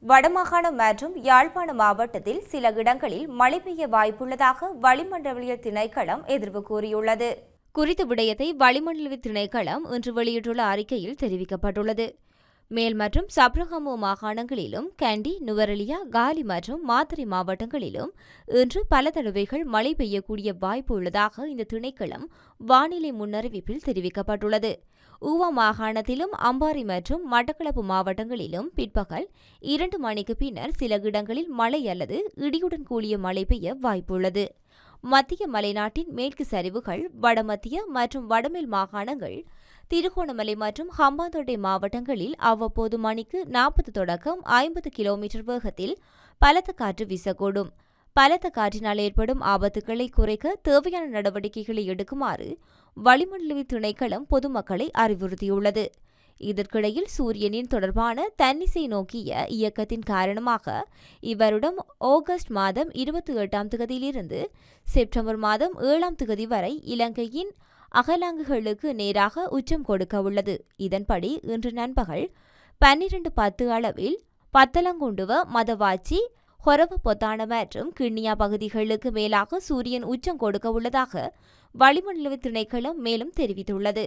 வடமாகாணம் மற்றும் யாழ்ப்பாண மாவட்டத்தில் சில இடங்களில் மழை பெய்ய வாய்ப்புள்ளதாக வளிமண்டலவியல் திணைக்களம் எதிர்வு கூறியுள்ளது. குறித்த விடயத்தை வளிமண்டலவியல் திணைக்களம் இன்று வெளியிட்டுள்ள அறிக்கையில் தெரிவிக்கப்பட்டுள்ளது. மேல் மற்றும் சப்ரகமு மாகாணங்களிலும் கண்டி, நுவரெலியா, காலி மற்றும் மாத்தறை மாவட்டங்களிலும் இன்று பல தடவைகள் மழை பெய்யக்கூடிய வாய்ப்பு உள்ளதாக இந்த திணைக்களம் வானிலை முன்னறிவிப்பில் தெரிவிக்கப்பட்டுள்ளது. ஊவா மாகாணத்திலும் அம்பாறை மற்றும் மட்டக்களப்பு மாவட்டங்களிலும் பிற்பகல் 2 மணிக்கு பின்னர் சில இடங்களில் மழை அல்லது இடியுடன் கூடிய மழை பெய்ய வாய்ப்புள்ளது. மத்திய மலைநாட்டின் மேற்கு சரிவுகள், வடமத்திய மற்றும் வடமேல் மாகாணங்கள், திருகோணமலை மற்றும் ஹம்பாந்தோட்டை மாவட்டங்களில் அவ்வப்போது மணிக்கு 40 தொடக்கம் 50 கிலோமீட்டர் வேகத்தில் பலத்த காற்று வீசக்கூடும். பலத்த காற்றினால் ஏற்படும் ஆபத்துக்களை குறைக்க தேவையான நடவடிக்கைகளை எடுக்குமாறு வளிமண்டலவியல் திணைக்களம் பொதுமக்களை அறிவுறுத்தியுள்ளது. இதற்கிடையில் சூரியனின் தொடர்பான தன்னிசை நோக்கிய இயக்கத்தின் காரணமாக இவ்வருடம் ஆகஸ்ட் மாதம் 28ஆம் தேதியிலிருந்து செப்டம்பர் மாதம் 7ஆம் தேதி வரை இலங்கையின் அகலாங்குகளுக்கு நேராக உச்சம் கொடுக்க உள்ளது. இதன்படி இன்று நண்பகல் 12:10 அளவில் பத்தலங்குண்டுவ, மதவாச்சி, ஹொரவ பொத்தான மற்றும் கிண்ணியா பகுதிகளுக்கு மேலாக சூரியன் உச்சம் கொடுக்க உள்ளதாக வளிமண்டலவியல் திணைக்களம் மேலும் தெரிவித்துள்ளது.